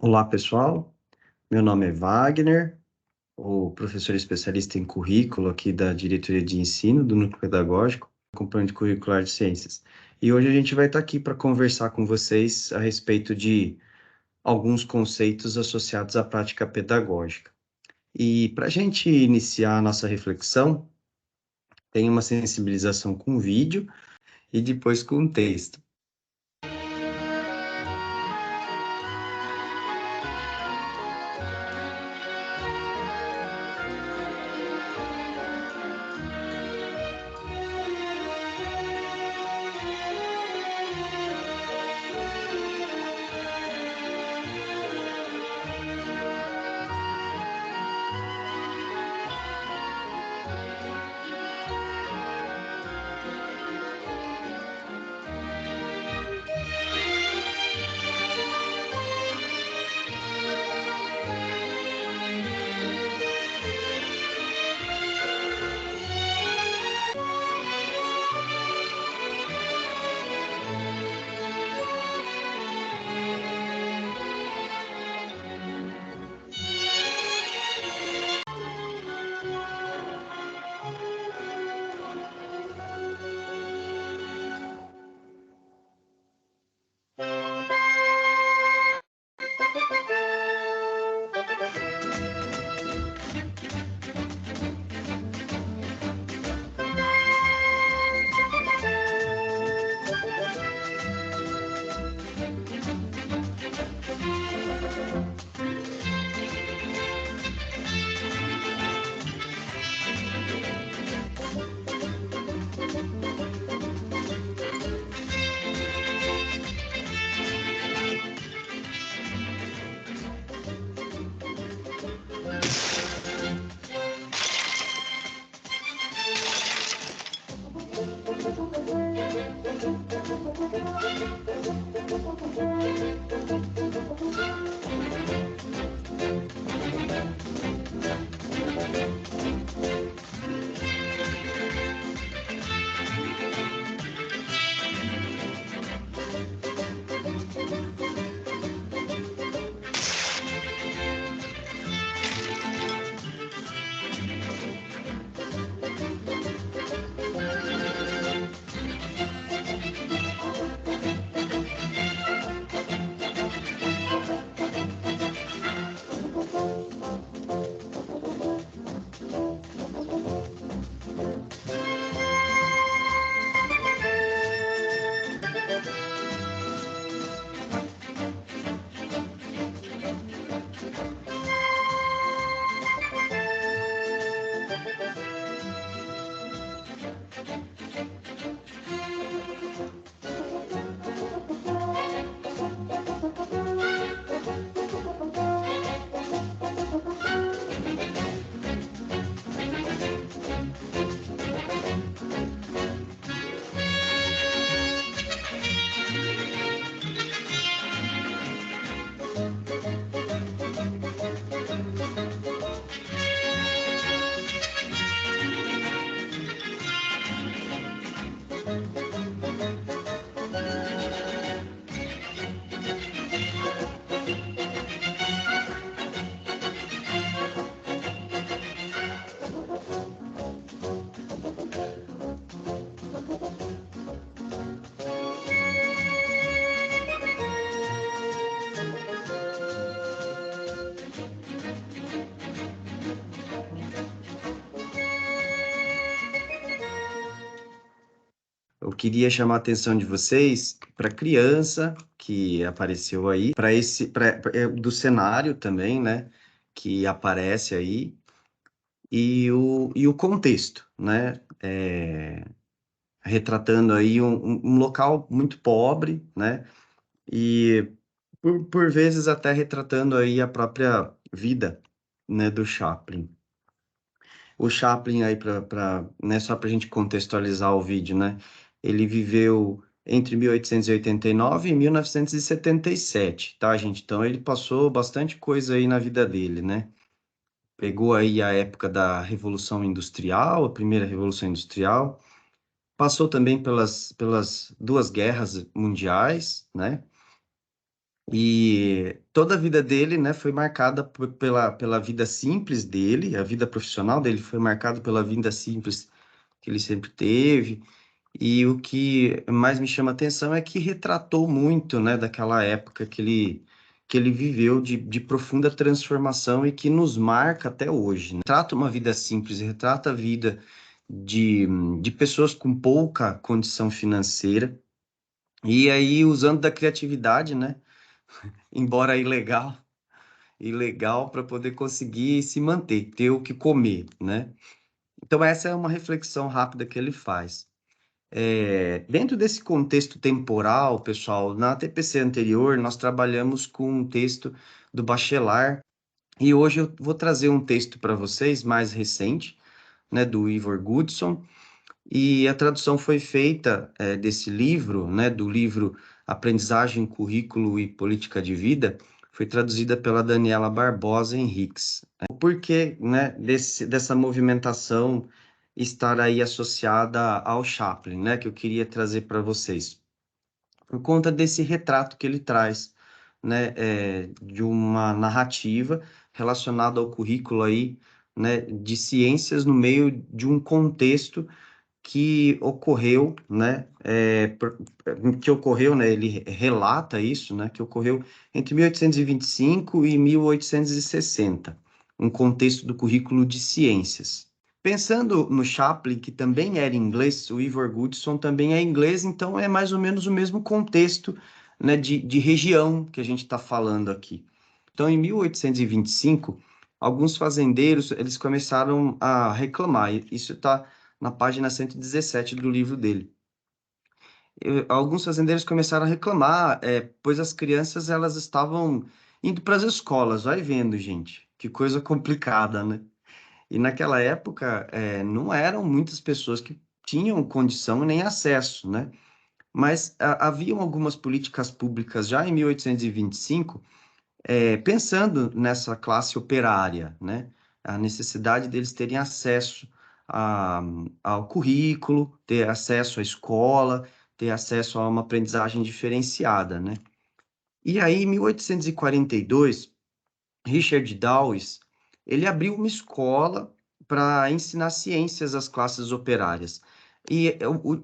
Olá, pessoal. Meu nome é Wagner, o professor especialista em currículo aqui da Diretoria de Ensino do Núcleo Pedagógico, componente curricular de Ciências. E hoje a gente vai estar aqui para conversar com vocês a respeito de alguns conceitos associados à prática pedagógica. E para a gente iniciar a nossa reflexão, tem uma sensibilização com vídeo e depois com texto. Eu queria chamar a atenção de vocês para a criança que apareceu aí, do cenário também, né, que aparece aí, e o contexto, né, retratando aí um local muito pobre, né, e por vezes até retratando aí a própria vida, né, do Chaplin. O Chaplin aí né, só para a gente contextualizar o vídeo, né? Ele viveu entre 1889 e 1977, tá, gente? Então ele passou bastante coisa aí na vida dele, né? Pegou aí a época da Revolução Industrial, a primeira Revolução Industrial, passou também pelas duas guerras mundiais, né? E toda a vida dele, né, foi marcada pela vida simples dele, a vida profissional dele foi marcada pela vida simples que ele sempre teve. E o que mais me chama a atenção é que retratou muito, né, daquela época que ele viveu de profunda transformação e que nos marca até hoje, né? Retrata uma vida simples, retrata a vida de, de pessoas com pouca condição financeira, e aí usando da criatividade, né, embora ilegal para poder conseguir se manter, ter o que comer, né? Então essa é uma reflexão rápida que ele faz. Dentro desse contexto temporal, pessoal, na TPC anterior, nós trabalhamos com um texto do Bachelard, e hoje eu vou trazer um texto para vocês, mais recente, né, do Ivor Goodson, e a tradução foi feita, desse livro, né, do livro Aprendizagem, Currículo e Política de Vida, foi traduzida pela Daniela Barbosa Henriques. O porquê, né, dessa movimentação estar aí associada ao Chaplin, né, que eu queria trazer para vocês. Por conta desse retrato que ele traz, né, de uma narrativa relacionada ao currículo aí, né, de ciências no meio de um contexto que ocorreu, né, ele relata isso, né, que ocorreu entre 1825 e 1860, um contexto do currículo de ciências. Pensando no Chaplin, que também era inglês, o Ivor Goodson também é inglês, então é mais ou menos o mesmo contexto, né, de região que a gente está falando aqui. Então, em 1825, alguns fazendeiros eles começaram a reclamar. Isso está na página 117 do livro dele. Alguns fazendeiros começaram a reclamar, pois as crianças elas estavam indo para as escolas. Vai vendo, gente, que coisa complicada, né? E naquela época, não eram muitas pessoas que tinham condição nem acesso, né? Mas haviam algumas políticas públicas já em 1825, pensando nessa classe operária, né? A necessidade deles terem acesso a, ao currículo, ter acesso à escola, ter acesso a uma aprendizagem diferenciada, né? E aí, em 1842, Richard Dawes, ele abriu uma escola para ensinar ciências às classes operárias. E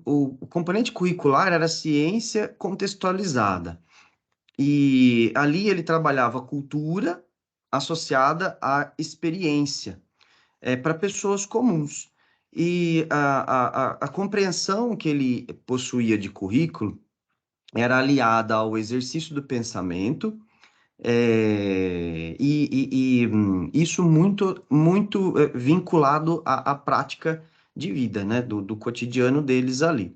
o componente curricular era ciência contextualizada. E ali ele trabalhava a cultura associada à experiência, para pessoas comuns. E a compreensão que ele possuía de currículo era aliada ao exercício do pensamento, isso muito vinculado à prática de vida, né, do cotidiano deles ali.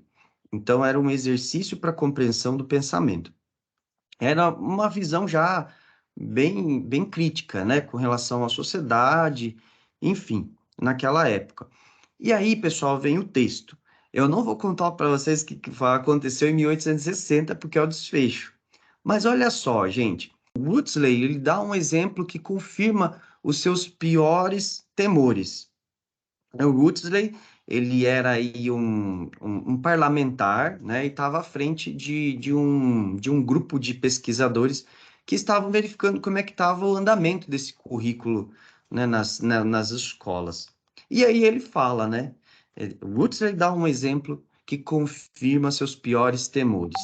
Então, era um exercício para a compreensão do pensamento. Era uma visão já bem crítica, né, com relação à sociedade, enfim, naquela época. E aí, pessoal, vem o texto. Eu não vou contar para vocês o que aconteceu em 1860, porque é o desfecho. Mas olha só, gente, Woodsley, ele dá um exemplo que confirma os seus piores temores. O Woodsley, ele era aí um parlamentar, né, e estava à frente de um grupo de pesquisadores que estavam verificando como é que estava o andamento desse currículo, né, nas escolas. E aí ele fala, né, Woodsley dá um exemplo que confirma seus piores temores.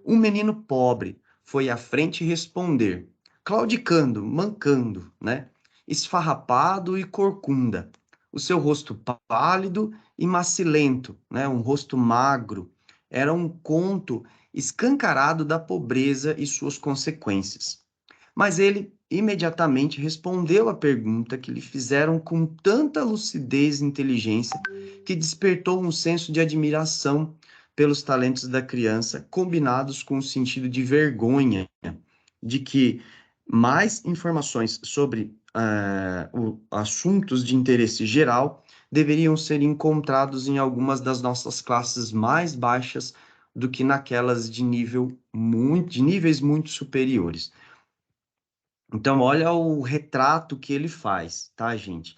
Um menino pobre foi à frente responder, claudicando, mancando, né, esfarrapado e corcunda, o seu rosto pálido e macilento, né? Um rosto magro. Era um conto escancarado da pobreza e suas consequências. Mas ele imediatamente respondeu à pergunta que lhe fizeram com tanta lucidez e inteligência que despertou um senso de admiração pelos talentos da criança, combinados com o sentido de vergonha de que mais informações sobre assuntos de interesse geral deveriam ser encontrados em algumas das nossas classes mais baixas do que naquelas de níveis muito superiores. Então, olha o retrato que ele faz, tá, gente?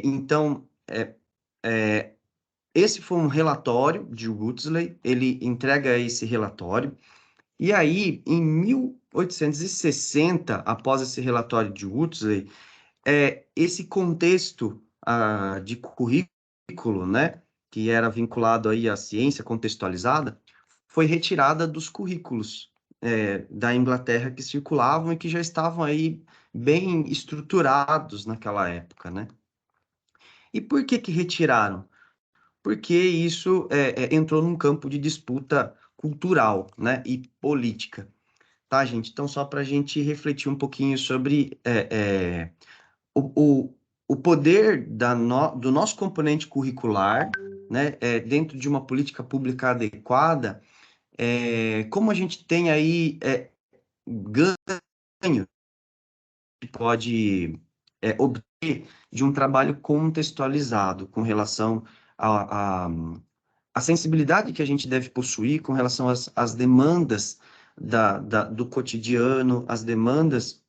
Então, esse foi um relatório de Woodsley, ele entrega esse relatório, e aí, em 1860, após esse relatório de Woodsley, esse contexto de currículo, né, que era vinculado aí à ciência contextualizada, foi retirada dos currículos da Inglaterra que circulavam e que já estavam aí bem estruturados naquela época, né? E por que que retiraram? Porque isso entrou num campo de disputa cultural, né, e política, tá, gente? Então, só para a gente refletir um pouquinho sobre o, o, o poder do nosso componente curricular, né, dentro de uma política pública adequada, como a gente tem aí ganho que pode obter de um trabalho contextualizado com relação a a sensibilidade que a gente deve possuir com relação às demandas do cotidiano, as demandas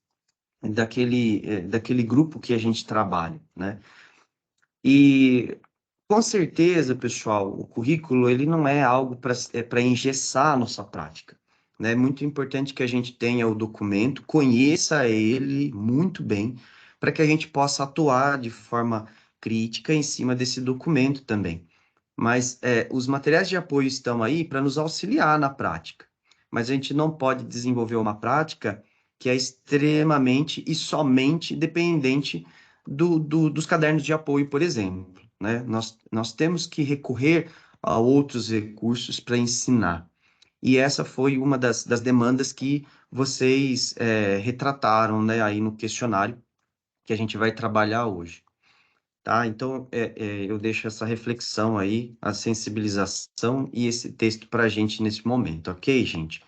daquele grupo que a gente trabalha, né? E com certeza, pessoal, o currículo ele não é algo para engessar a nossa prática, né? É muito importante que a gente tenha o documento, conheça ele muito bem, para que a gente possa atuar de forma crítica em cima desse documento também. Mas os materiais de apoio estão aí para nos auxiliar na prática. Mas a gente não pode desenvolver uma prática que é extremamente e somente dependente dos cadernos de apoio, por exemplo, né? Nós temos que recorrer a outros recursos para ensinar. E essa foi uma das demandas que vocês retrataram, né, aí no questionário que a gente vai trabalhar hoje. Tá? Então, eu deixo essa reflexão aí, a sensibilização e esse texto para a gente nesse momento, ok, gente?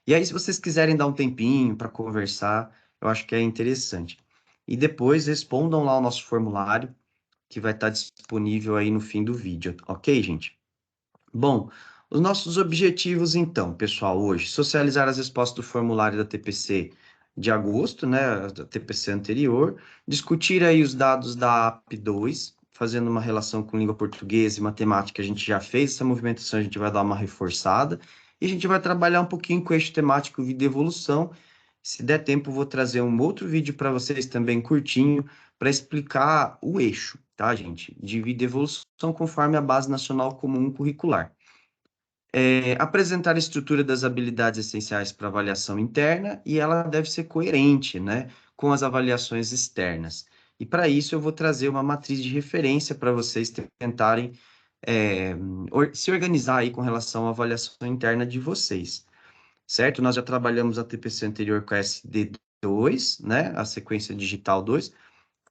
E aí, se vocês quiserem dar um tempinho para conversar, eu acho que é interessante. E depois respondam lá o nosso formulário, que vai estar disponível aí no fim do vídeo, ok, gente? Bom, os nossos objetivos, então, pessoal, hoje, socializar as respostas do formulário da TPC de agosto, né, da TPC anterior, discutir aí os dados da AP2, fazendo uma relação com língua portuguesa e matemática, a gente já fez essa movimentação, a gente vai dar uma reforçada, e a gente vai trabalhar um pouquinho com o eixo temático vida e evolução. Se der tempo, vou trazer um outro vídeo para vocês também curtinho, para explicar o eixo, tá, gente? De vida e evolução conforme a Base Nacional Comum Curricular. Apresentar a estrutura das habilidades essenciais para avaliação interna e ela deve ser coerente, né, com as avaliações externas. E para isso eu vou trazer uma matriz de referência para vocês tentarem se organizar aí com relação à avaliação interna de vocês, certo? Nós já trabalhamos a TPC anterior com a SD2, né, a sequência digital 2,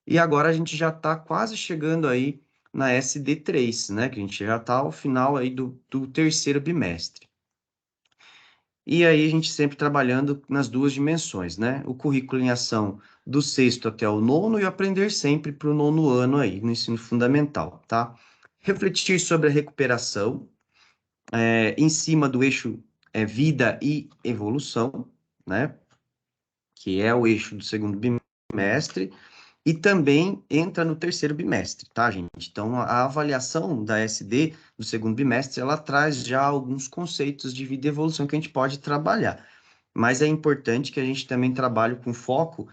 e agora a gente já está quase chegando aí na SD3, né? Que a gente já está ao final aí do terceiro bimestre. E aí a gente sempre trabalhando nas duas dimensões, né? O currículo em ação do sexto até o nono e aprender sempre para o nono ano aí, no ensino fundamental, tá? Refletir sobre a recuperação em cima do eixo vida e evolução, né? Que é o eixo do segundo bimestre, e também entra no terceiro bimestre, tá, gente? Então, a avaliação da SD do segundo bimestre, ela traz já alguns conceitos de vida e evolução que a gente pode trabalhar. Mas é importante que a gente também trabalhe com foco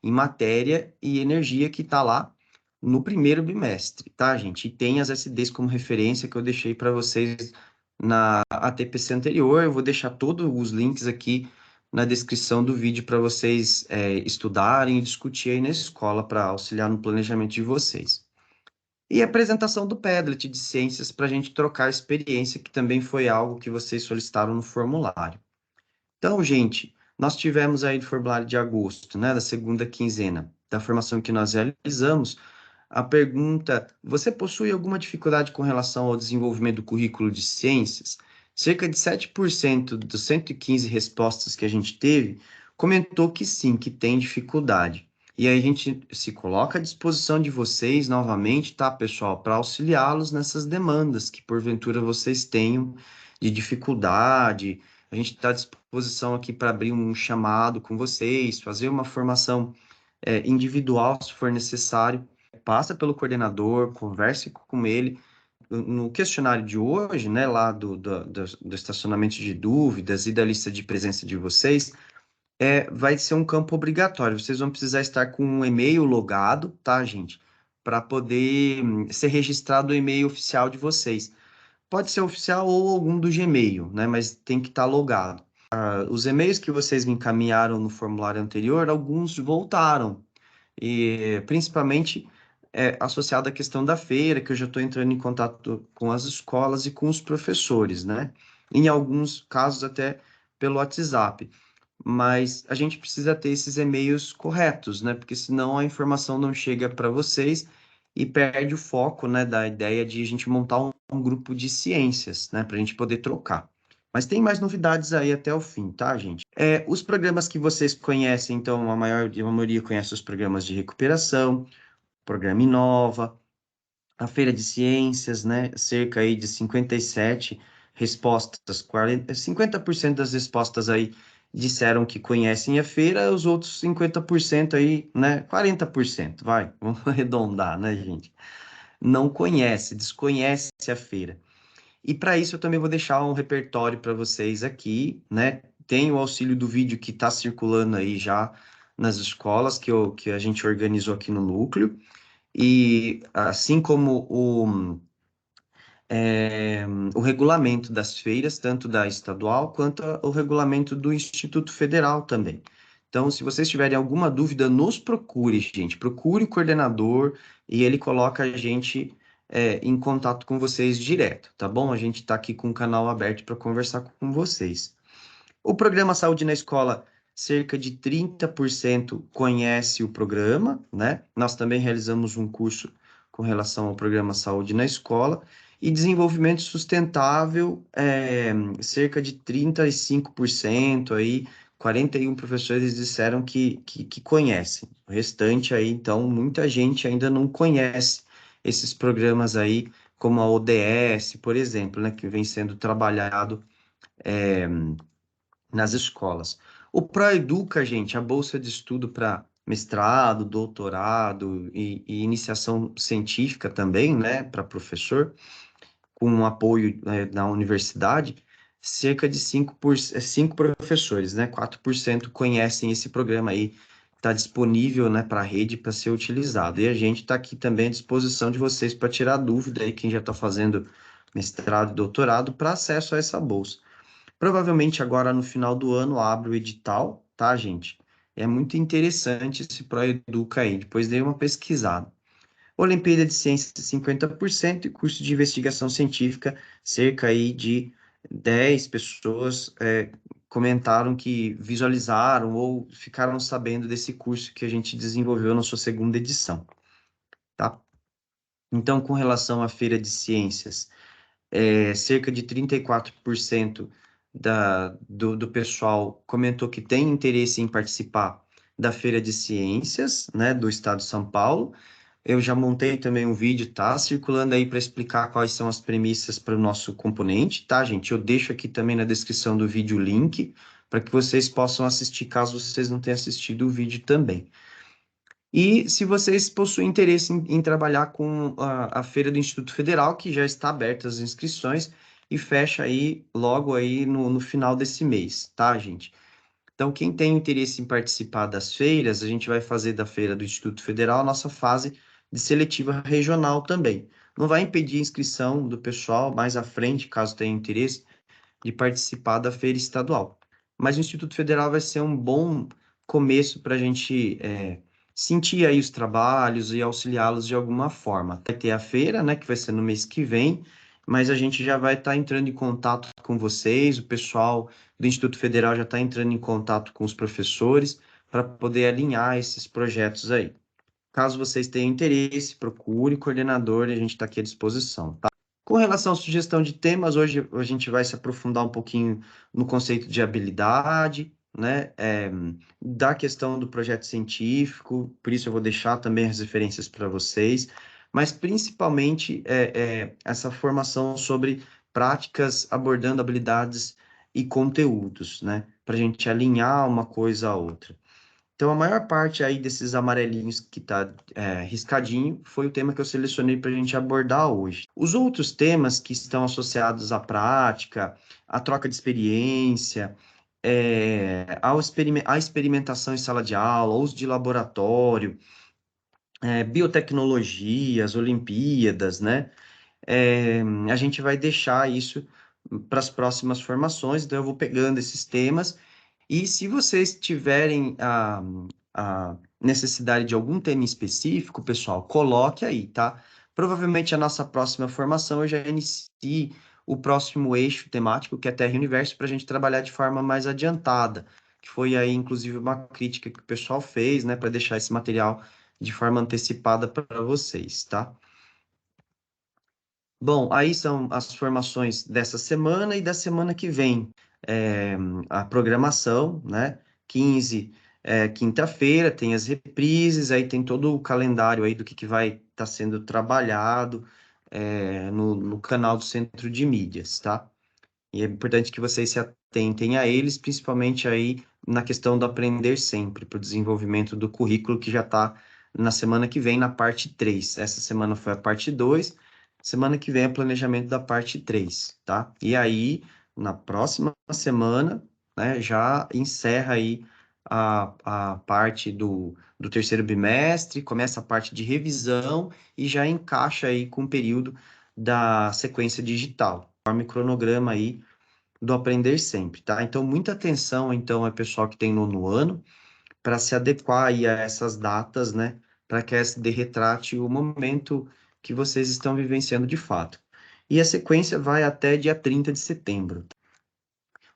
em matéria e energia que está lá no primeiro bimestre, tá, gente? E tem as SDs como referência que eu deixei para vocês na ATPC anterior. Eu vou deixar todos os links aqui na descrição do vídeo para vocês estudarem e discutir aí na escola para auxiliar no planejamento de vocês. E a apresentação do Padlet de ciências para a gente trocar experiência, que também foi algo que vocês solicitaram no formulário. Então, gente, nós tivemos aí do formulário de agosto, né, da segunda quinzena da formação que nós realizamos, a pergunta: você possui alguma dificuldade com relação ao desenvolvimento do currículo de ciências? Cerca de 7% dos 115 respostas que a gente teve comentou que sim, que tem dificuldade. E aí a gente se coloca à disposição de vocês novamente, tá, pessoal, para auxiliá-los nessas demandas que porventura vocês tenham de dificuldade. A gente está à disposição aqui para abrir um chamado com vocês, fazer uma formação individual, se for necessário. Passa pelo coordenador, converse com ele. No questionário de hoje, né, lá do estacionamento de dúvidas e da lista de presença de vocês, Vai ser um campo obrigatório. Vocês vão precisar estar com um e-mail logado, tá, gente? Para poder ser registrado o e-mail oficial de vocês. Pode ser oficial ou algum do Gmail, né? Mas tem que estar logado. Os e-mails que vocês me encaminharam no formulário anterior, alguns voltaram. E principalmente associado à questão da feira, que eu já estou entrando em contato com as escolas e com os professores, né? Em alguns casos até pelo WhatsApp. Mas a gente precisa ter esses e-mails corretos, né? Porque senão a informação não chega para vocês e perde o foco, né, da ideia de a gente montar um grupo de ciências, né, para a gente poder trocar. Mas tem mais novidades aí até o fim, tá, gente? Os programas que vocês conhecem, então, a maioria conhece os programas de recuperação, Programa Inova, a Feira de Ciências, né? Cerca aí de 57 respostas, 50% das respostas aí disseram que conhecem a feira, os outros 50% aí, né? 40%, vai, vamos arredondar, né, gente? Não conhece, desconhece a feira. E para isso eu também vou deixar um repertório para vocês aqui, né? Tem o auxílio do vídeo que está circulando aí já nas escolas que a gente organizou aqui no núcleo. E assim como o regulamento das feiras, tanto da estadual quanto o regulamento do Instituto Federal também. Então, se vocês tiverem alguma dúvida, nos procure, gente. Procure o coordenador e ele coloca a gente em contato com vocês direto, tá bom? A gente está aqui com o canal aberto para conversar com vocês. O programa Saúde na Escola, cerca de 30% conhece o programa, né? Nós também realizamos um curso com relação ao programa Saúde na Escola. E desenvolvimento sustentável, cerca de 35% aí, 41 professores disseram que conhecem. O restante aí, então, muita gente ainda não conhece esses programas aí, como a ODS, por exemplo, né, que vem sendo trabalhado nas escolas. O Proeduca, gente, a bolsa de estudo para mestrado, doutorado e iniciação científica também, né, para professor, com um apoio da universidade, cerca de 5 professores, né, 4% conhecem esse programa aí, está disponível, né, para a rede para ser utilizado. E a gente está aqui também à disposição de vocês para tirar dúvida aí, quem já está fazendo mestrado e doutorado, para acesso a essa bolsa. Provavelmente agora no final do ano abre o edital, tá, gente? É muito interessante esse Proeduca aí, depois dei uma pesquisada. Olimpíada de Ciências, 50% e curso de investigação científica, cerca aí de 10 pessoas comentaram que visualizaram ou ficaram sabendo desse curso que a gente desenvolveu na sua segunda edição, tá? Então, com relação à Feira de Ciências, cerca de 34% do pessoal comentou que tem interesse em participar da Feira de Ciências, né, do Estado de São Paulo. Eu já montei também um vídeo, tá? Circulando aí para explicar quais são as premissas para o nosso componente, tá, gente? Eu deixo aqui também na descrição do vídeo o link para que vocês possam assistir, caso vocês não tenham assistido o vídeo também. E se vocês possuem interesse em trabalhar com a feira do Instituto Federal, que já está aberta as inscrições e fecha aí logo aí no final desse mês, tá, gente? Então, quem tem interesse em participar das feiras, a gente vai fazer da feira do Instituto Federal a nossa fase de seletiva regional também. Não vai impedir a inscrição do pessoal mais à frente, caso tenha interesse, de participar da feira estadual. Mas o Instituto Federal vai ser um bom começo para a gente sentir aí os trabalhos e auxiliá-los de alguma forma. Vai ter a feira, né, que vai ser no mês que vem, mas a gente já vai estar entrando em contato com vocês, o pessoal do Instituto Federal já está entrando em contato com os professores para poder alinhar esses projetos aí. Caso vocês tenham interesse, procure o coordenador e a gente está aqui à disposição, tá? Com relação à sugestão de temas, hoje a gente vai se aprofundar um pouquinho no conceito de habilidade, né? Da questão do projeto científico, por isso eu vou deixar também as referências para vocês, mas principalmente essa formação sobre práticas abordando habilidades e conteúdos, né? Para a gente alinhar uma coisa à outra. Então, a maior parte aí desses amarelinhos que tá riscadinho foi o tema que eu selecionei para a gente abordar hoje. Os outros temas que estão associados à prática, à troca de experiência, a experimentação em sala de aula, uso de laboratório, biotecnologias, Olimpíadas, né? A gente vai deixar isso para as próximas formações, então eu vou pegando esses temas, e se vocês tiverem a necessidade de algum tema específico, pessoal, coloque aí, tá? Provavelmente a nossa próxima formação eu já inicie o próximo eixo temático, que é Terra e Universo, para a gente trabalhar de forma mais adiantada, que foi aí, inclusive, uma crítica que o pessoal fez, né, para deixar esse material de forma antecipada para vocês, tá? Bom, aí são as formações dessa semana e da semana que vem. É, a programação, né? 15, quinta-feira, tem as reprises, aí tem todo o calendário aí do que vai estar sendo trabalhado no canal do Centro de Mídias, tá? E é importante que vocês se atentem a eles, principalmente aí na questão do aprender sempre, para o desenvolvimento do currículo que já está na semana que vem, na parte 3. Essa semana foi a parte 2, semana que vem é planejamento da parte 3, tá? E aí, na próxima semana, né, já encerra aí a parte do terceiro bimestre, começa a parte de revisão e já encaixa aí com o período da sequência digital, conforme cronograma aí do aprender sempre, tá? Então, muita atenção, então, é pessoal que tem nono ano, para se adequar aí a essas datas, né? Para que a SD retrate o momento que vocês estão vivenciando de fato. E a sequência vai até dia 30 de setembro.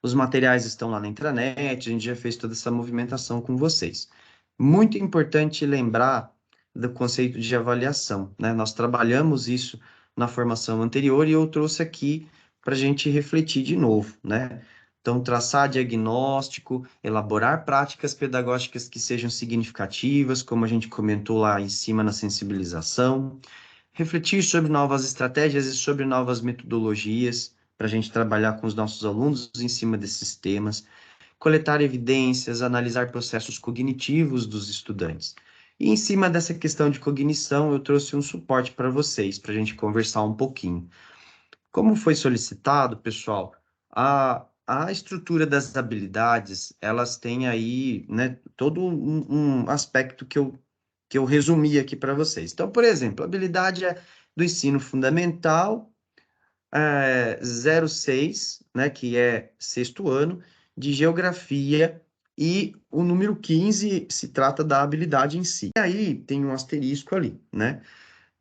Os materiais estão lá na intranet, a gente já fez toda essa movimentação com vocês. Muito importante lembrar do conceito de avaliação, né? Nós trabalhamos isso na formação anterior e eu trouxe aqui para a gente refletir de novo, né? Então, traçar diagnóstico, elaborar práticas pedagógicas que sejam significativas, como a gente comentou lá em cima na sensibilização, refletir sobre novas estratégias e sobre novas metodologias para a gente trabalhar com os nossos alunos em cima desses temas, coletar evidências, analisar processos cognitivos dos estudantes. E em cima dessa questão de cognição, eu trouxe um suporte para vocês, para a gente conversar um pouquinho. Como foi solicitado, pessoal, a estrutura das habilidades, elas têm aí, né, todo um aspecto que eu resumi aqui para vocês. Então, por exemplo, a habilidade é do ensino fundamental, 06, né, que é sexto ano, de geografia, e o número 15 se trata da habilidade em si. E aí tem um asterisco ali, né?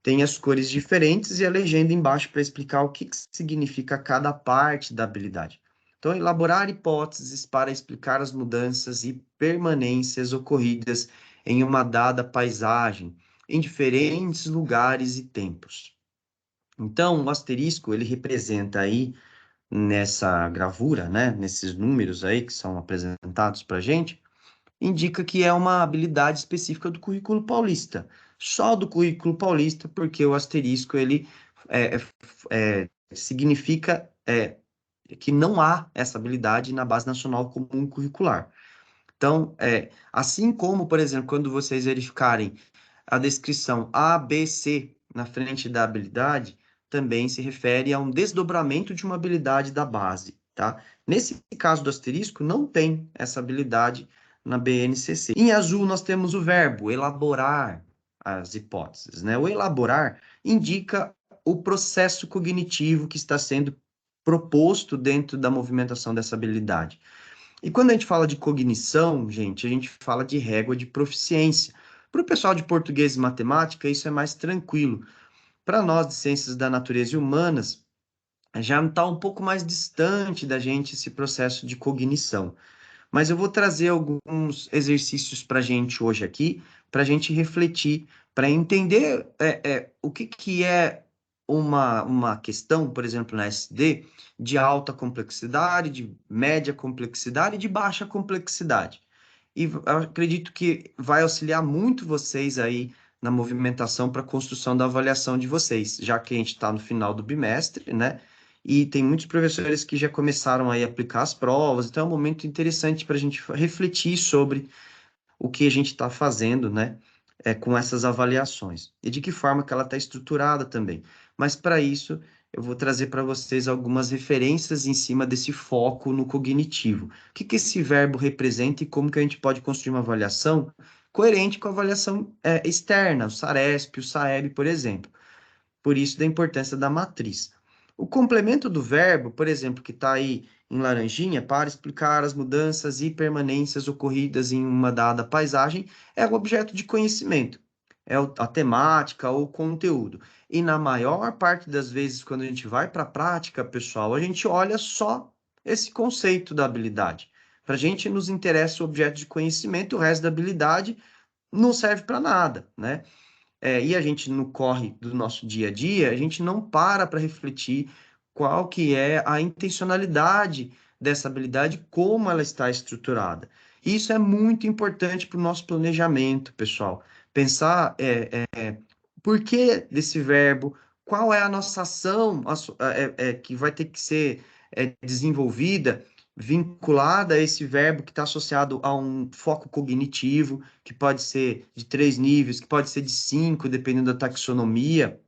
Tem as cores diferentes e a legenda embaixo para explicar o que significa cada parte da habilidade. Então, elaborar hipóteses para explicar as mudanças e permanências ocorridas em uma dada paisagem, em diferentes lugares e tempos. Então, o asterisco, ele representa aí, nessa gravura, né, nesses números aí que são apresentados para a gente, indica que é uma habilidade específica do currículo paulista. Só do currículo paulista, porque o asterisco, ele significa que não há essa habilidade na Base Nacional Comum Curricular. Então, assim como, por exemplo, quando vocês verificarem a descrição A, B, C na frente da habilidade, também se refere a um desdobramento de uma habilidade da base, tá? Nesse caso do asterisco, não tem essa habilidade na BNCC. Em azul, nós temos o verbo elaborar as hipóteses, né? O elaborar indica o processo cognitivo que está sendo proposto dentro da movimentação dessa habilidade. E quando a gente fala de cognição, gente, a gente fala de régua de proficiência. Para o pessoal de português e matemática, isso é mais tranquilo. Para nós de ciências da natureza e humanas, já está um pouco mais distante da gente esse processo de cognição. Mas eu vou trazer alguns exercícios para a gente hoje aqui, para a gente refletir, para entender o que é uma questão, por exemplo, na SD, de alta complexidade, de média complexidade e de baixa complexidade. E eu acredito que vai auxiliar muito vocês aí na movimentação para a construção da avaliação de vocês, já que a gente está no final do bimestre, né? E tem muitos professores que já começaram aí a aplicar as provas, então é um momento interessante para a gente refletir sobre o que a gente está fazendo, né, com essas avaliações, e de que forma que ela está estruturada também. Mas para isso, eu vou trazer para vocês algumas referências em cima desse foco no cognitivo. O que que esse verbo representa e como que a gente pode construir uma avaliação coerente com a avaliação externa, o SARESP, o SAEB, por exemplo. Por isso da importância da matriz. O complemento do verbo, por exemplo, que está aí em laranjinha, para explicar as mudanças e permanências ocorridas em uma dada paisagem, é o objeto de conhecimento, a temática ou o conteúdo. E na maior parte das vezes, quando a gente vai para a prática, pessoal, a gente olha só esse conceito da habilidade. Para a gente nos interessa o objeto de conhecimento, o resto da habilidade não serve para nada, né? E a gente, no corre do nosso dia a dia, a gente não para refletir qual que é a intencionalidade dessa habilidade, como ela está estruturada. Isso é muito importante para o nosso planejamento, pessoal. Pensar por que desse verbo, qual é a nossa ação que vai ter que ser desenvolvida, vinculada a esse verbo que está associado a um foco cognitivo, que pode ser de 3 níveis, que pode ser de 5, dependendo da taxonomia,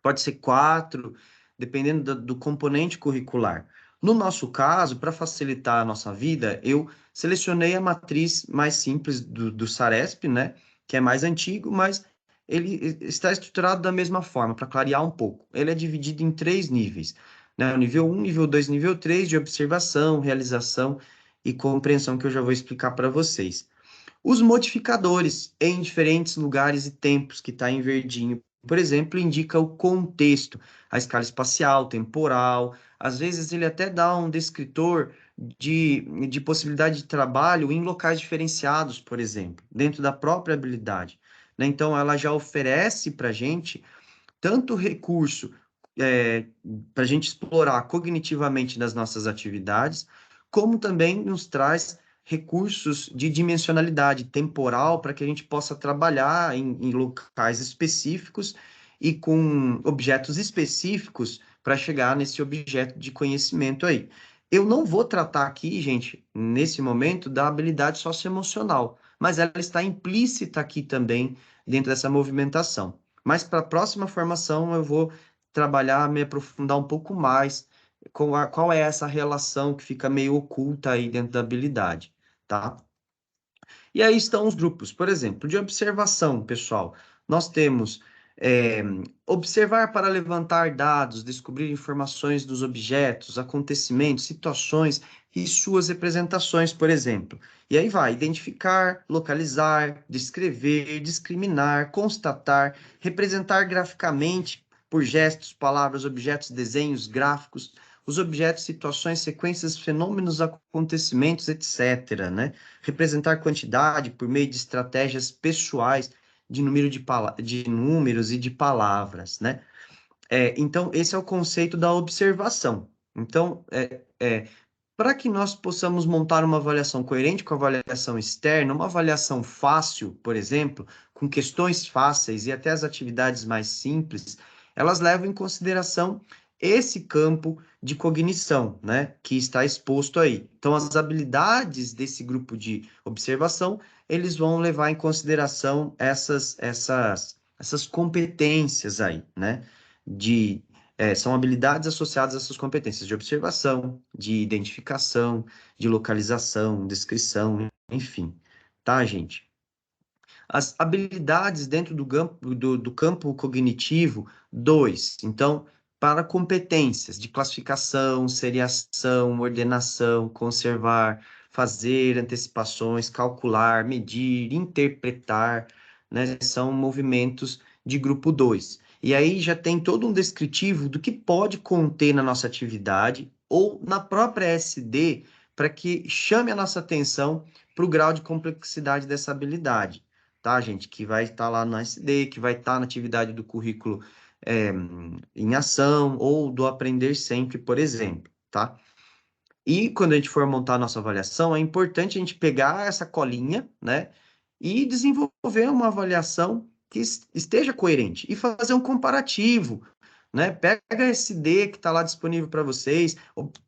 pode ser 4, dependendo do componente curricular. No nosso caso, para facilitar a nossa vida, eu selecionei a matriz mais simples do SARESP, né? Que é mais antigo, mas ele está estruturado da mesma forma, para clarear um pouco. Ele é dividido em 3 níveis, né? O nível 1, nível 2, nível 3, de observação, realização e compreensão, que eu já vou explicar para vocês. Os modificadores em diferentes lugares e tempos, que está em verdinho, por exemplo, indica o contexto, a escala espacial, temporal. Às vezes ele até dá um descritor de possibilidade de trabalho em locais diferenciados, por exemplo, dentro da própria habilidade, né? Então, ela já oferece para a gente tanto recurso é, para a gente explorar cognitivamente nas nossas atividades, como também nos traz recursos de dimensionalidade temporal para que a gente possa trabalhar em locais específicos e com objetos específicos para chegar nesse objeto de conhecimento aí. Eu não vou tratar aqui, gente, nesse momento, da habilidade socioemocional, mas ela está implícita aqui também dentro dessa movimentação. Mas para a próxima formação eu vou trabalhar, me aprofundar um pouco mais com qual é essa relação que fica meio oculta aí dentro da habilidade, tá? E aí estão os grupos, por exemplo, de observação, pessoal. Nós temos é, observar para levantar dados, descobrir informações dos objetos, acontecimentos, situações e suas representações, por exemplo. E aí vai identificar, localizar, descrever, discriminar, constatar, representar graficamente por gestos, palavras, objetos, desenhos, gráficos, os objetos, situações, sequências, fenômenos, acontecimentos, etc., né? Representar quantidade por meio de estratégias pessoais de número de números e de palavras, né? Então, esse é o conceito da observação. Então, para que nós possamos montar uma avaliação coerente com a avaliação externa, uma avaliação fácil, por exemplo, com questões fáceis e até as atividades mais simples, elas levam em consideração esse campo de cognição, né, que está exposto aí. Então, as habilidades desse grupo de observação, eles vão levar em consideração essas competências aí, né, são habilidades associadas a essas competências de observação, de identificação, de localização, descrição, enfim. Tá, gente? As habilidades dentro do campo cognitivo, 2. Então, para competências de classificação, seriação, ordenação, conservar, fazer antecipações, calcular, medir, interpretar, né? São movimentos de grupo 2. E aí já tem todo um descritivo do que pode conter na nossa atividade ou na própria SD para que chame a nossa atenção para o grau de complexidade dessa habilidade, tá, gente? Que vai estar lá no SD, que vai estar na atividade do currículo é, em ação ou do aprender sempre, por exemplo, tá? E quando a gente for montar a nossa avaliação, é importante a gente pegar essa colinha, né, e desenvolver uma avaliação que esteja coerente e fazer um comparativo, né? Pega esse D que está lá disponível para vocês,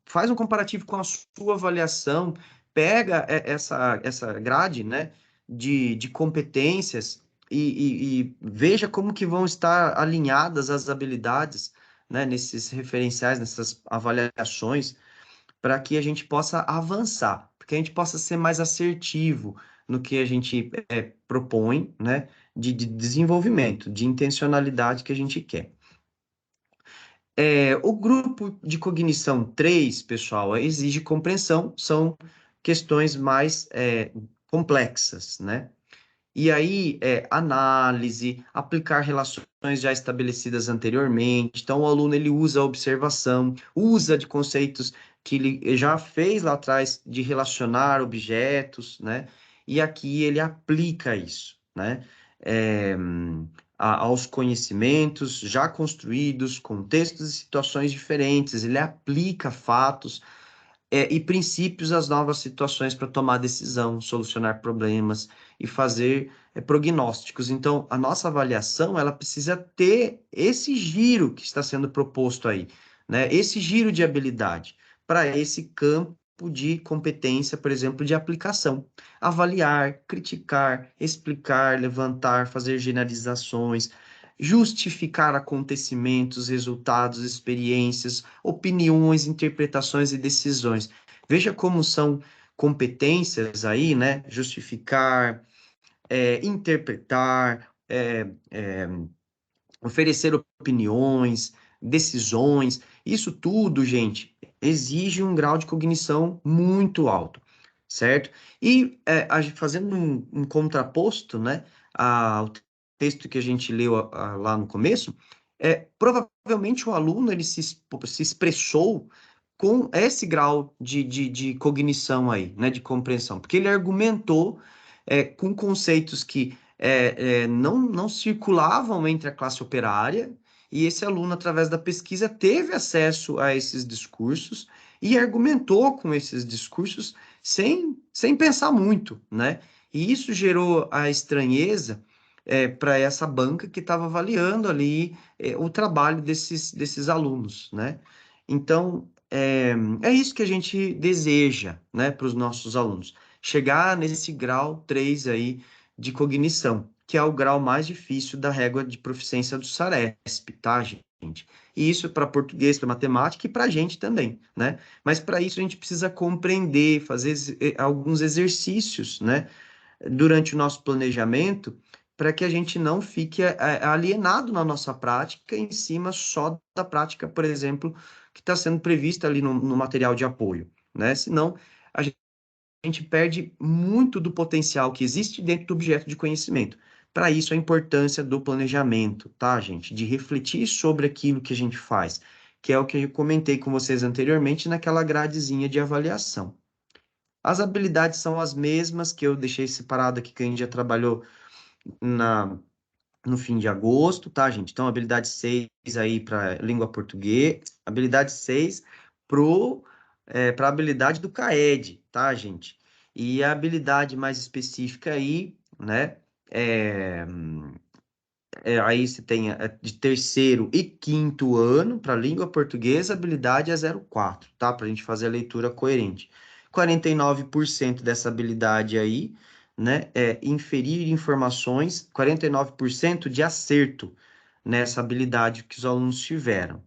faz um comparativo com a sua avaliação, pega essa grade, né, de competências e veja como que vão estar alinhadas as habilidades, né, nesses referenciais, nessas avaliações, para que a gente possa avançar, porque a gente possa ser mais assertivo no que a gente propõe, né, de desenvolvimento, de intencionalidade que a gente quer. O grupo de cognição 3, pessoal, exige compreensão, são questões mais complexas, né? E aí, análise, aplicar relações já estabelecidas anteriormente. Então, o aluno ele usa a observação, usa de conceitos que ele já fez lá atrás de relacionar objetos, né? E aqui ele aplica isso, né? É, aos conhecimentos já construídos, contextos e situações diferentes. Ele aplica fatos e princípios às novas situações para tomar decisão, solucionar problemas e fazer prognósticos. Então, a nossa avaliação, ela precisa ter esse giro que está sendo proposto aí, né? Esse giro de habilidade para esse campo de competência, por exemplo, de aplicação. Avaliar, criticar, explicar, levantar, fazer generalizações, justificar acontecimentos, resultados, experiências, opiniões, interpretações e decisões. Veja como são competências aí, né? Justificar, interpretar, oferecer opiniões, decisões. Isso tudo, gente, exige um grau de cognição muito alto, certo? E fazendo um contraposto, né, ao texto que a gente leu lá no começo, provavelmente o aluno ele se expressou com esse grau de cognição aí, né, de compreensão, porque ele argumentou com conceitos que não circulavam entre a classe operária, e esse aluno, através da pesquisa, teve acesso a esses discursos e argumentou com esses discursos sem pensar muito, né? E isso gerou a estranheza para essa banca que estava avaliando ali o trabalho desses alunos, né? Então, é isso que a gente deseja, né, para os nossos alunos. Chegar nesse grau 3 aí de cognição, que é o grau mais difícil da régua de proficiência do SARESP, tá, gente? E isso para português, para matemática e para a gente também, né? Mas para isso a gente precisa compreender, fazer alguns exercícios, né, durante o nosso planejamento, para que a gente não fique alienado na nossa prática em cima só da prática, por exemplo, que está sendo prevista ali no material de apoio, né? Senão a gente perde muito do potencial que existe dentro do objeto de conhecimento. Para isso, a importância do planejamento, tá, gente? De refletir sobre aquilo que a gente faz, que é o que eu comentei com vocês anteriormente naquela gradezinha de avaliação. As habilidades são as mesmas que eu deixei separado aqui, que a gente já trabalhou na, no fim de agosto, tá, gente? Então, habilidade 6 aí para língua portuguesa, habilidade 6 para a habilidade do CAED, tá, gente? E a habilidade mais específica aí, né? É, aí você tem de terceiro e quinto ano para língua portuguesa, habilidade é 0,4, tá? Para a gente fazer a leitura coerente. 49% dessa habilidade aí, né? É inferir informações, 49% de acerto nessa habilidade que os alunos tiveram,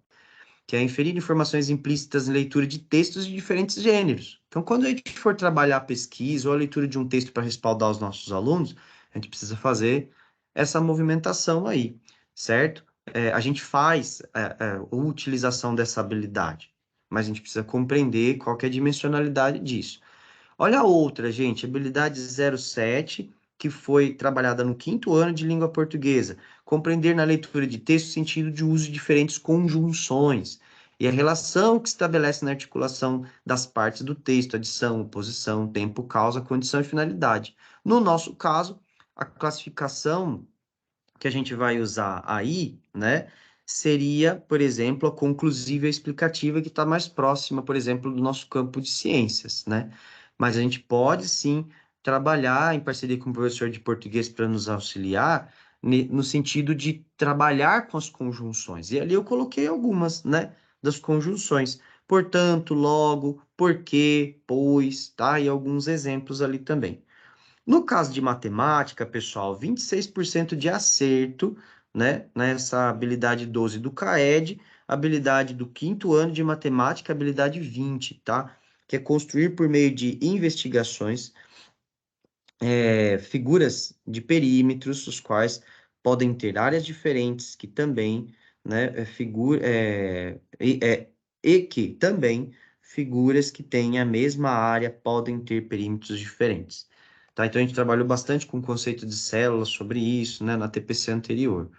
que é inferir informações implícitas em leitura de textos de diferentes gêneros. Então, quando a gente for trabalhar a pesquisa ou a leitura de um texto para respaldar os nossos alunos, a gente precisa fazer essa movimentação aí, certo? A gente faz a utilização dessa habilidade, mas a gente precisa compreender qual que é a dimensionalidade disso. Olha a outra, gente, habilidade 07, que foi trabalhada no quinto ano de língua portuguesa. Compreender na leitura de texto o sentido de uso de diferentes conjunções e a relação que se estabelece na articulação das partes do texto, adição, oposição, tempo, causa, condição e finalidade. No nosso caso, a classificação que a gente vai usar aí, né, seria, por exemplo, a conclusiva e a explicativa, que está mais próxima, por exemplo, do nosso campo de ciências, né? Mas a gente pode sim trabalhar em parceria com o professor de português para nos auxiliar no sentido de trabalhar com as conjunções. E ali eu coloquei algumas, né, das conjunções. Portanto, logo, porque, pois, tá? E alguns exemplos ali também. No caso de matemática, pessoal, 26% de acerto, né, nessa habilidade 12 do CAED, habilidade do quinto ano de matemática, habilidade 20, tá? Que é construir por meio de investigações figuras de perímetros, os quais podem ter áreas diferentes, que também, né, e que também figuras que têm a mesma área podem ter perímetros diferentes. Tá? Então, a gente trabalhou bastante com o conceito de células sobre isso, né, na TPC anterior.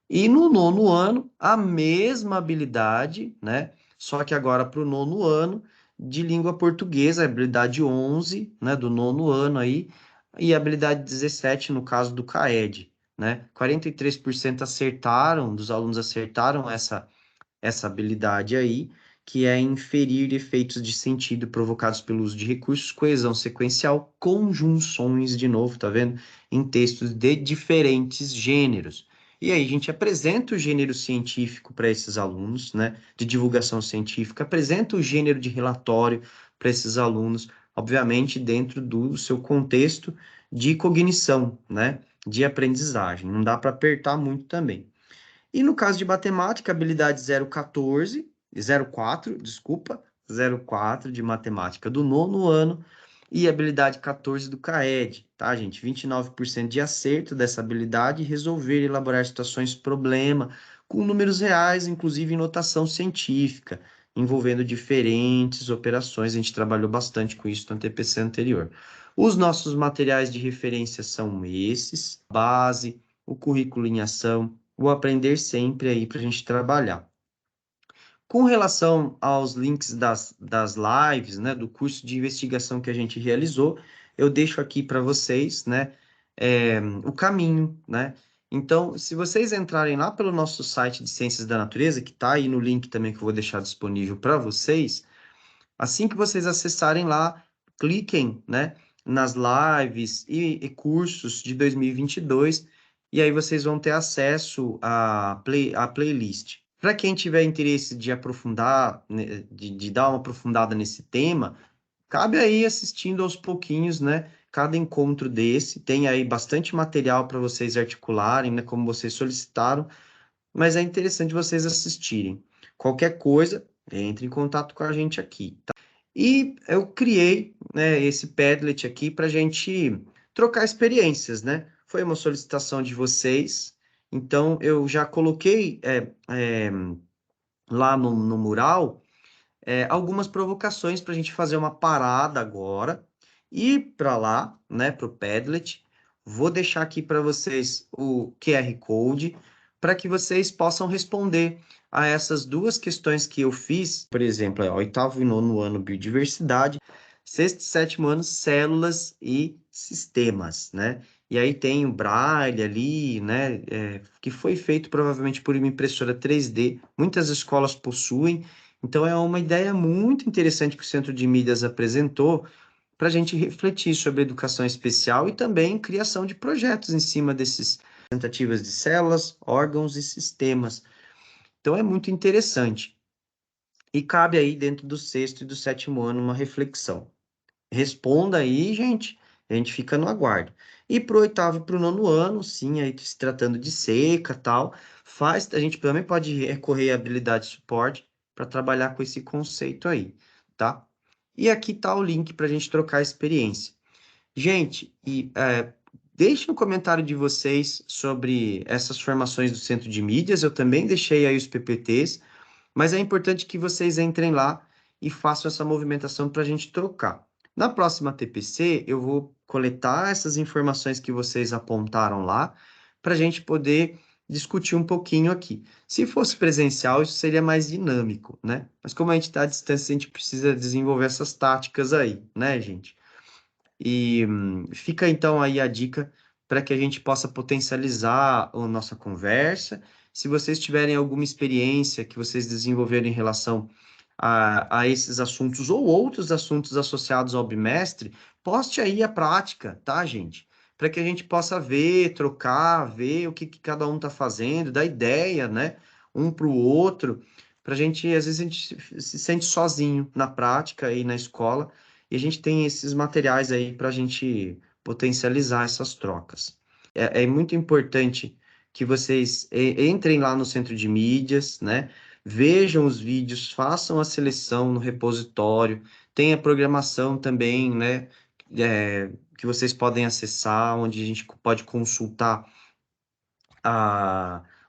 E no nono ano, a mesma habilidade, né? Só que agora para o nono ano de língua portuguesa, a habilidade 11, né, do nono ano aí, e a habilidade 17 no caso do CAED, né? 43% acertaram, dos alunos acertaram essa habilidade aí, que é inferir efeitos de sentido provocados pelo uso de recursos, coesão sequencial, conjunções, de novo, tá vendo? Em textos de diferentes gêneros. E aí a gente apresenta o gênero científico para esses alunos, né, de divulgação científica, apresenta o gênero de relatório para esses alunos, obviamente dentro do seu contexto de cognição, né, de aprendizagem. Não dá para apertar muito também. E no caso de matemática, habilidade 014, 04, desculpa, 04 de matemática do nono ano e habilidade 14 do CAED, tá, gente? 29% de acerto dessa habilidade, resolver e elaborar situações problema com números reais, inclusive em notação científica, envolvendo diferentes operações. A gente trabalhou bastante com isso no TPC anterior. Os nossos materiais de referência são esses: base, o currículo em ação, o aprender sempre aí para a gente trabalhar. Com relação aos links das lives, né, do curso de investigação que a gente realizou, eu deixo aqui para vocês, né, o caminho, né? Então, se vocês entrarem lá pelo nosso site de Ciências da Natureza, que está aí no link também que eu vou deixar disponível para vocês, assim que vocês acessarem lá, cliquem, né, nas lives e cursos de 2022, e aí vocês vão ter acesso à playlist. Para quem tiver interesse de aprofundar, né, de dar uma aprofundada nesse tema, cabe aí assistindo aos pouquinhos, né? Cada encontro desse, tem aí bastante material para vocês articularem, né? Como vocês solicitaram, mas é interessante vocês assistirem. Qualquer coisa, entre em contato com a gente aqui, tá? E eu criei, né, esse Padlet aqui para a gente trocar experiências, né? Foi uma solicitação de vocês, então eu já coloquei lá no mural algumas provocações para a gente fazer uma parada agora e para lá, né, para o Padlet. Vou deixar aqui para vocês o QR Code para que vocês possam responder a essas duas questões que eu fiz, por exemplo, oitavo e nono ano biodiversidade, sexto e sétimo ano células e sistemas, né? E aí tem o Braille ali, né, que foi feito provavelmente por uma impressora 3D. Muitas escolas possuem, então, é uma ideia muito interessante que o Centro de Mídias apresentou para a gente refletir sobre educação especial e também criação de projetos em cima desses tentativas de células, órgãos e sistemas. Então, é muito interessante. E cabe aí, dentro do sexto e do sétimo ano, uma reflexão. Responda aí, gente. A gente fica no aguardo. E para o oitavo e para o nono ano, sim, aí se tratando de seca tal, a gente também pode recorrer à habilidade de suporte para trabalhar com esse conceito aí, tá? E aqui tá o link para a gente trocar experiência. Gente, deixe no comentário de vocês sobre essas formações do Centro de Mídias. Eu também deixei aí os PPTs, mas é importante que vocês entrem lá e façam essa movimentação para a gente trocar. Na próxima TPC, eu vou coletar essas informações que vocês apontaram lá, para a gente poder discutir um pouquinho aqui. Se fosse presencial, isso seria mais dinâmico, né? Mas como a gente está à distância, a gente precisa desenvolver essas táticas aí, né, gente? E fica então aí a dica para que a gente possa potencializar a nossa conversa. Se vocês tiverem alguma experiência que vocês desenvolveram em relação a esses assuntos ou outros assuntos associados ao bimestre, poste aí a prática, tá, gente? Para que a gente possa ver, trocar, ver o que cada um está fazendo, dar ideia, né? Um para o outro, para a gente, às vezes, a gente se sente sozinho na prática e na escola, e a gente tem esses materiais aí para a gente potencializar essas trocas. É muito importante que vocês entrem lá no centro de mídias, né? vejam os vídeos, façam a seleção no repositório, tem a programação também, né, que vocês podem acessar, onde a gente pode consultar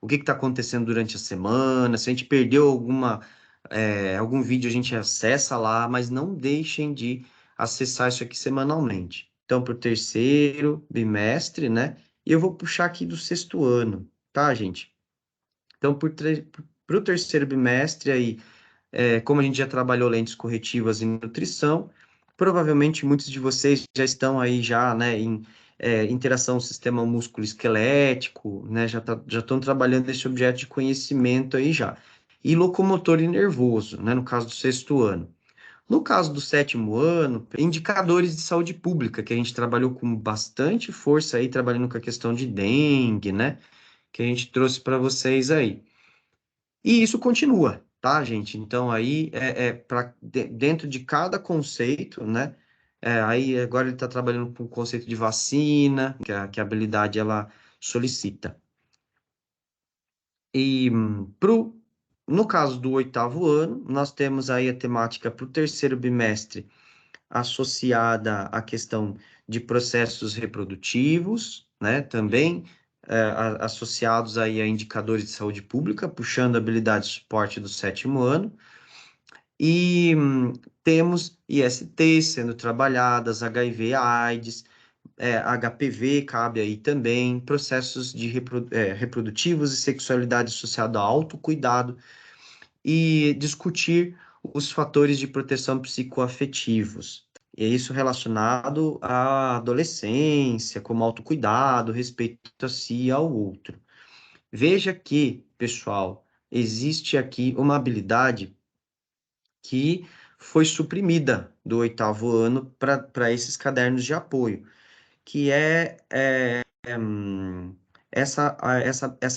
o que está acontecendo durante a semana, se a gente perdeu algum vídeo, a gente acessa lá, mas não deixem de acessar isso aqui semanalmente. Então, para o terceiro bimestre, né? E eu vou puxar aqui do sexto ano, tá, gente? Então, para o terceiro bimestre aí, como a gente já trabalhou lentes corretivas e nutrição, provavelmente muitos de vocês já estão aí já, né, em interação sistema músculo-esquelético, né, já estão trabalhando esse objeto de conhecimento aí já. E locomotor e nervoso, né, no caso do sexto ano. No caso do sétimo ano, indicadores de saúde pública, que a gente trabalhou com bastante força aí, trabalhando com a questão de dengue, né, que a gente trouxe para vocês aí. E isso continua, tá, gente? Então, aí, dentro de cada conceito, né? Aí, agora ele está trabalhando com o conceito de vacina, que a habilidade ela solicita. E no caso do oitavo ano, nós temos aí a temática para o terceiro bimestre associada à questão de processos reprodutivos, né? Também associados aí a indicadores de saúde pública, puxando a habilidade de suporte do sétimo ano. E temos IST sendo trabalhadas, HIV, AIDS, HPV cabe aí também, processos de reprodutivos e sexualidade associada ao autocuidado e discutir os fatores de proteção psicoafetivos. E é isso relacionado à adolescência, como autocuidado, respeito a si e ao outro. Veja que, pessoal, existe aqui uma habilidade que foi suprimida do oitavo ano para esses cadernos de apoio, que essa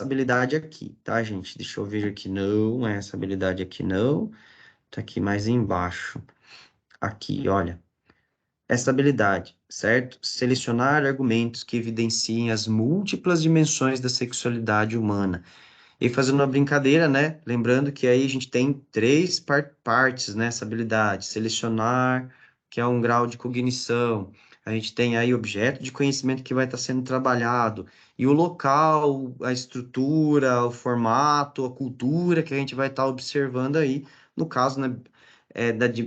habilidade aqui, tá, gente? Deixa eu ver aqui, não, essa habilidade aqui não, tá aqui mais embaixo. Aqui, olha, essa habilidade, certo? Selecionar argumentos que evidenciem as múltiplas dimensões da sexualidade humana. E fazendo uma brincadeira, né? Lembrando que aí a gente tem três partes nessa habilidade: selecionar, que é um grau de cognição. A gente tem aí objeto de conhecimento que vai estar sendo trabalhado, e o local, a estrutura, o formato, a cultura que a gente vai estar observando aí. No caso, né,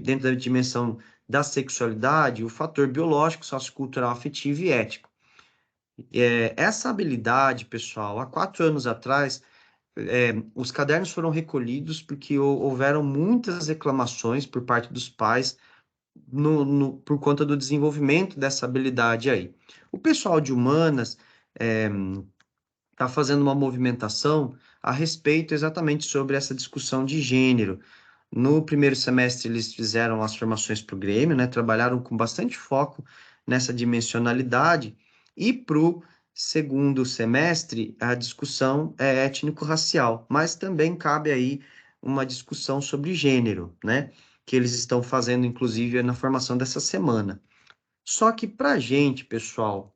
dentro da dimensão da sexualidade, o fator biológico, sociocultural, afetivo e ético. Essa habilidade, pessoal, há 4 anos atrás os cadernos foram recolhidos porque houveram muitas reclamações por parte dos pais por conta do desenvolvimento dessa habilidade aí. O pessoal de humanas está fazendo uma movimentação a respeito exatamente sobre essa discussão de gênero. No primeiro semestre, eles fizeram as formações para o Grêmio, né? Trabalharam com bastante foco nessa dimensionalidade, e para o segundo semestre, a discussão é étnico-racial, mas também cabe aí uma discussão sobre gênero, né? Que eles estão fazendo, inclusive, na formação dessa semana. Só que para a gente, pessoal,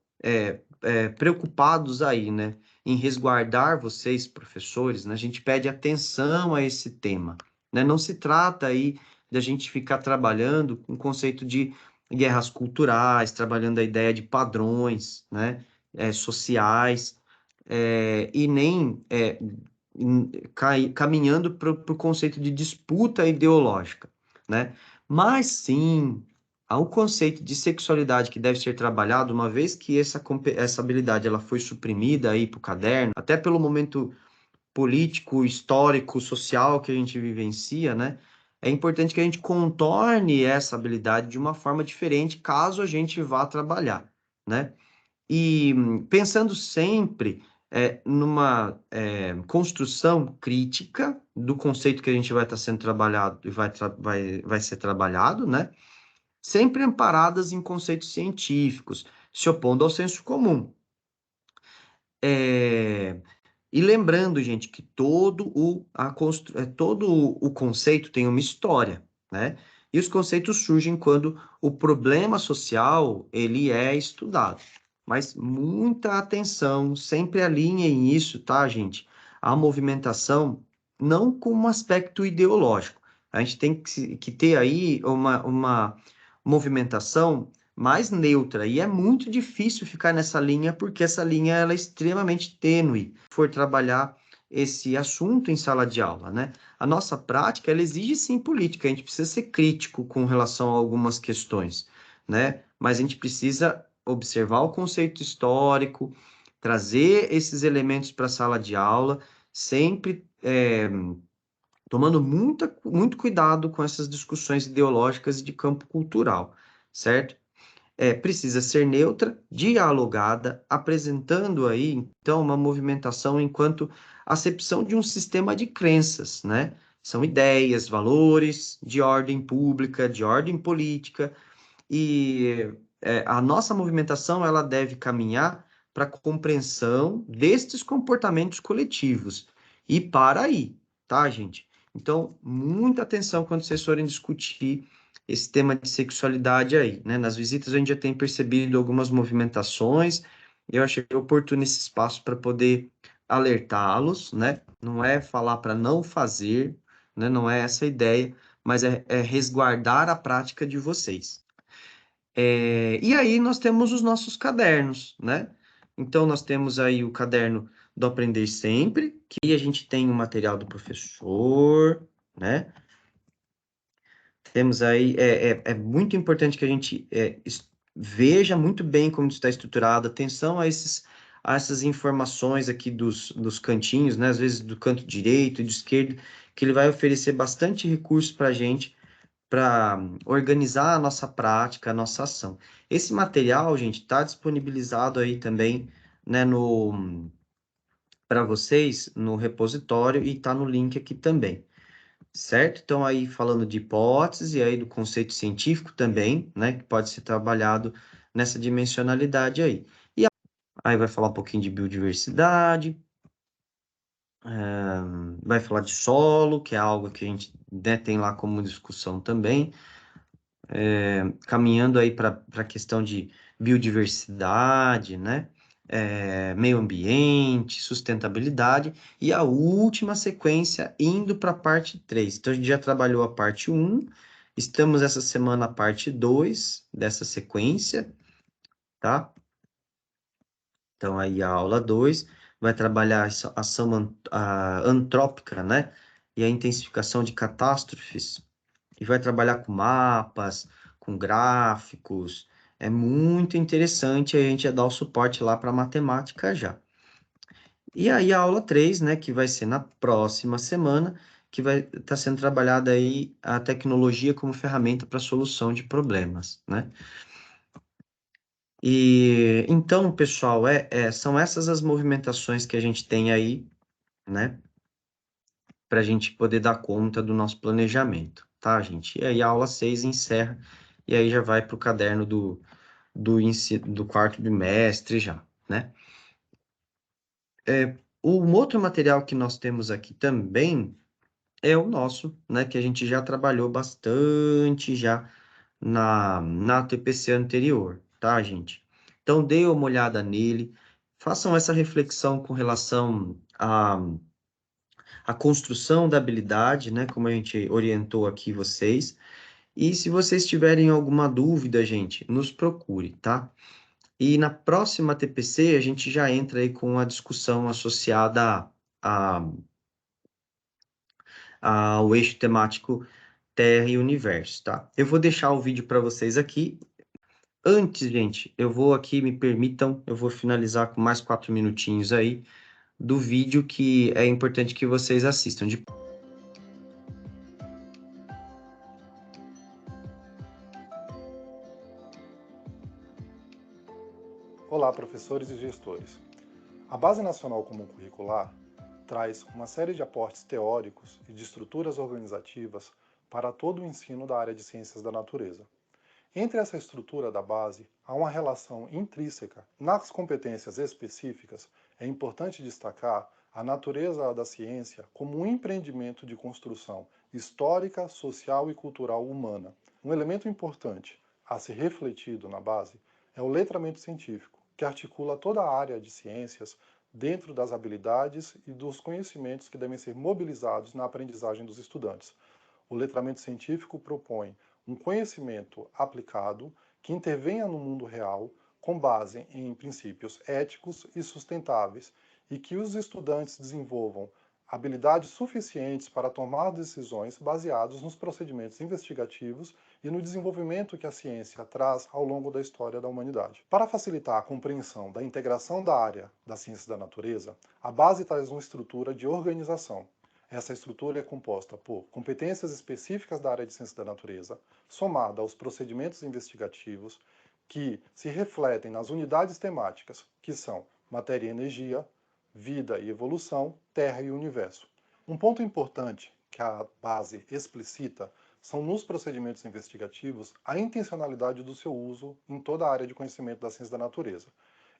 preocupados aí, né, em resguardar vocês, professores, né, a gente pede atenção a esse tema, né? Não se trata aí da gente ficar trabalhando com o conceito de guerras culturais, trabalhando a ideia de padrões, né, sociais, e nem caminhando para o conceito de disputa ideológica, né? Mas sim, há um conceito de sexualidade que deve ser trabalhado, uma vez que essa habilidade ela foi suprimida aí para o caderno, até pelo momento político, histórico, social que a gente vivencia, né? É importante que a gente contorne essa habilidade de uma forma diferente, caso a gente vá trabalhar, né? E pensando sempre numa construção crítica do conceito que a gente vai estar sendo trabalhado e vai ser trabalhado, né? Sempre amparadas em conceitos científicos, se opondo ao senso comum. E lembrando, gente, que todo o conceito tem uma história, né? E os conceitos surgem quando o problema social ele é estudado. Mas muita atenção, sempre alinhem isso, tá, gente? A movimentação não com um aspecto ideológico. A gente tem que ter aí uma movimentação mais neutra, e é muito difícil ficar nessa linha, porque essa linha ela é extremamente tênue, for trabalhar esse assunto em sala de aula, né? A nossa prática, ela exige sim política, a gente precisa ser crítico com relação a algumas questões, né? Mas a gente precisa observar o conceito histórico, trazer esses elementos para a sala de aula, sempre tomando muito cuidado com essas discussões ideológicas e de campo cultural, certo? Precisa ser neutra, dialogada, apresentando aí, então, uma movimentação enquanto acepção de um sistema de crenças, né? São ideias, valores de ordem pública, de ordem política, e a nossa movimentação ela deve caminhar para a compreensão destes comportamentos coletivos. E para aí, tá, gente? Então, muita atenção quando vocês forem discutir esse tema de sexualidade aí, né? Nas visitas a gente já tem percebido algumas movimentações, e eu achei oportuno esse espaço para poder alertá-los, né? Não é falar para não fazer, né? Não é essa a ideia, mas é resguardar a prática de vocês. E aí nós temos os nossos cadernos, né? Então nós temos aí o caderno do Aprender Sempre, que a gente tem o material do professor, né? Temos aí, é muito importante que a gente veja muito bem como está estruturado, atenção a essas informações aqui dos cantinhos, né? Às vezes do canto direito e do esquerdo, que ele vai oferecer bastante recurso para a gente para organizar a nossa prática, a nossa ação. Esse material, gente, está disponibilizado aí também, né, no para vocês no repositório e está no link aqui também, certo? Então aí falando de hipótese e aí do conceito científico também, né, que pode ser trabalhado nessa dimensionalidade aí. E aí vai falar um pouquinho de biodiversidade, vai falar de solo, que é algo que a gente, né, tem lá como discussão também. Caminhando aí para a questão de biodiversidade, né? Meio ambiente, sustentabilidade, e a última sequência indo para a parte 3. Então, a gente já trabalhou a parte 1, estamos essa semana na parte 2 dessa sequência, tá? Então, aí a aula 2 vai trabalhar a ação antrópica, né? E a intensificação de catástrofes, e vai trabalhar com mapas, com gráficos. É muito interessante, a gente já dá o suporte lá para matemática já. E aí a aula 3, né, que vai ser na próxima semana, que vai estar sendo trabalhada aí a tecnologia como ferramenta para solução de problemas, né? E então, pessoal, são essas as movimentações que a gente tem aí, né, para a gente poder dar conta do nosso planejamento, tá, gente? E aí a aula 6 encerra, e aí já vai para o caderno do quarto bimestre já, né? Um outro material que nós temos aqui também é o nosso, né? Que a gente já trabalhou bastante já na TPC anterior, tá, gente? Então, dê uma olhada nele, façam essa reflexão com relação à construção da habilidade, né? Como a gente orientou aqui vocês. E se vocês tiverem alguma dúvida, gente, nos procure, tá? E na próxima TPC, a gente já entra aí com a discussão associada a- ao eixo temático Terra e Universo, tá? Eu vou deixar o vídeo para vocês aqui. Antes, gente, eu vou aqui, me permitam, eu vou finalizar com mais 4 minutinhos aí do vídeo que é importante que vocês assistam. Olá, professores e gestores. A Base Nacional Comum Curricular traz uma série de aportes teóricos e de estruturas organizativas para todo o ensino da área de ciências da natureza. Entre essa estrutura da base, há uma relação intrínseca. Nas competências específicas, é importante destacar a natureza da ciência como um empreendimento de construção histórica, social e cultural humana. Um elemento importante a ser refletido na base é o letramento científico, que articula toda a área de ciências dentro das habilidades e dos conhecimentos que devem ser mobilizados na aprendizagem dos estudantes. O letramento científico propõe um conhecimento aplicado que intervenha no mundo real com base em princípios éticos e sustentáveis e que os estudantes desenvolvam habilidades suficientes para tomar decisões baseadas nos procedimentos investigativos e no desenvolvimento que a ciência traz ao longo da história da humanidade. Para facilitar a compreensão da integração da área da ciência da natureza, a base traz uma estrutura de organização. Essa estrutura é composta por competências específicas da área de ciência da natureza, somada aos procedimentos investigativos, que se refletem nas unidades temáticas, que são matéria e energia, vida e evolução, terra e universo. Um ponto importante que a base explicita são nos procedimentos investigativos a intencionalidade do seu uso em toda a área de conhecimento da ciência da natureza.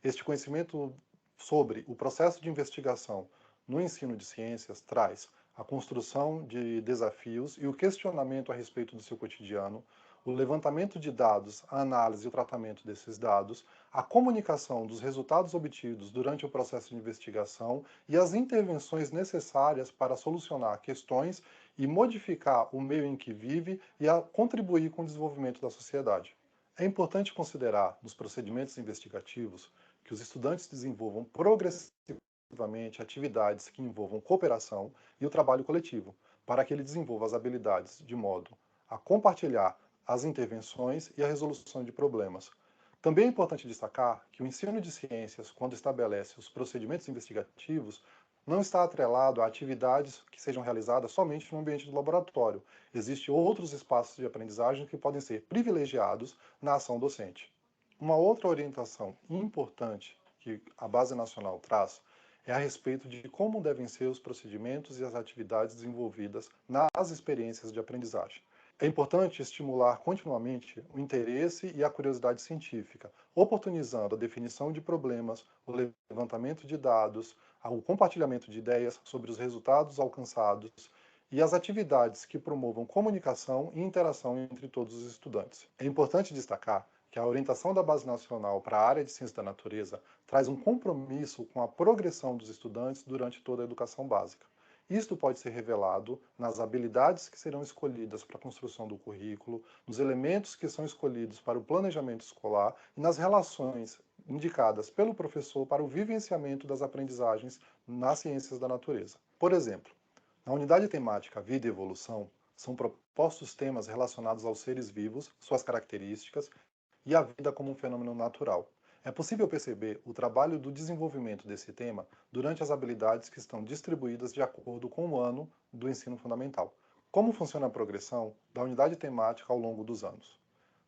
Este conhecimento sobre o processo de investigação no ensino de ciências traz a construção de desafios e o questionamento a respeito do seu cotidiano, o levantamento de dados, a análise e o tratamento desses dados, a comunicação dos resultados obtidos durante o processo de investigação e as intervenções necessárias para solucionar questões e modificar o meio em que vive e a contribuir com o desenvolvimento da sociedade. É importante considerar, nos procedimentos investigativos, que os estudantes desenvolvam progressivamente atividades que envolvam cooperação e o trabalho coletivo, para que ele desenvolva as habilidades de modo a compartilhar as intervenções e a resolução de problemas. Também é importante destacar que o ensino de ciências, quando estabelece os procedimentos investigativos, não está atrelado a atividades que sejam realizadas somente no ambiente do laboratório. Existem outros espaços de aprendizagem que podem ser privilegiados na ação docente. Uma outra orientação importante que a Base Nacional traz é a respeito de como devem ser os procedimentos e as atividades desenvolvidas nas experiências de aprendizagem. É importante estimular continuamente o interesse e a curiosidade científica, oportunizando a definição de problemas, o levantamento de dados, o compartilhamento de ideias sobre os resultados alcançados e as atividades que promovam comunicação e interação entre todos os estudantes. É importante destacar que a orientação da Base Nacional para a área de Ciência da Natureza traz um compromisso com a progressão dos estudantes durante toda a educação básica. Isto pode ser revelado nas habilidades que serão escolhidas para a construção do currículo, nos elementos que são escolhidos para o planejamento escolar e nas relações indicadas pelo professor para o vivenciamento das aprendizagens nas ciências da natureza. Por exemplo, na unidade temática Vida e Evolução, são propostos temas relacionados aos seres vivos, suas características e a vida como um fenômeno natural. É possível perceber o trabalho do desenvolvimento desse tema durante as habilidades que estão distribuídas de acordo com o ano do ensino fundamental. Como funciona a progressão da unidade temática ao longo dos anos?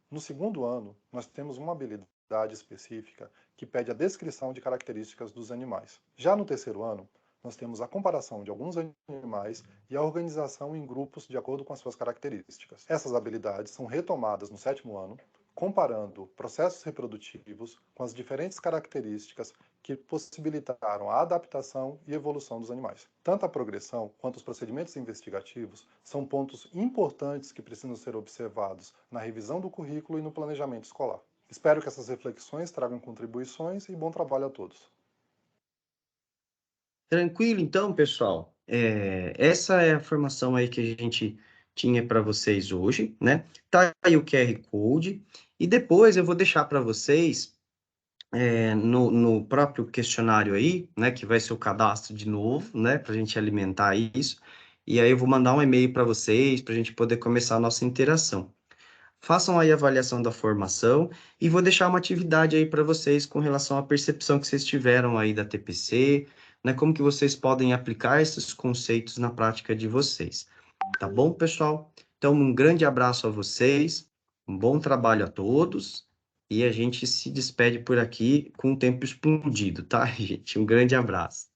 No segundo ano, nós temos uma habilidade específica que pede a descrição de características dos animais. Já no terceiro ano, nós temos a comparação de alguns animais e a organização em grupos de acordo com as suas características. Essas habilidades são retomadas no sétimo ano, comparando processos reprodutivos com as diferentes características que possibilitaram a adaptação e evolução dos animais. Tanto a progressão quanto os procedimentos investigativos são pontos importantes que precisam ser observados na revisão do currículo e no planejamento escolar. Espero que essas reflexões tragam contribuições e bom trabalho a todos. Tranquilo, então, pessoal. Essa é a formação aí que a gente tinha para vocês hoje, né? Tá aí o QR Code. E depois eu vou deixar para vocês, no próprio questionário aí, né? Que vai ser o cadastro de novo, né? Para a gente alimentar isso. E aí eu vou mandar um e-mail para vocês, para a gente poder começar a nossa interação. Façam aí a avaliação da formação e vou deixar uma atividade aí para vocês com relação à percepção que vocês tiveram aí da TPC, né? Como que vocês podem aplicar esses conceitos na prática de vocês. Tá bom, pessoal? Então, um grande abraço a vocês, um bom trabalho a todos e a gente se despede por aqui com o tempo explodido, tá, gente? Um grande abraço.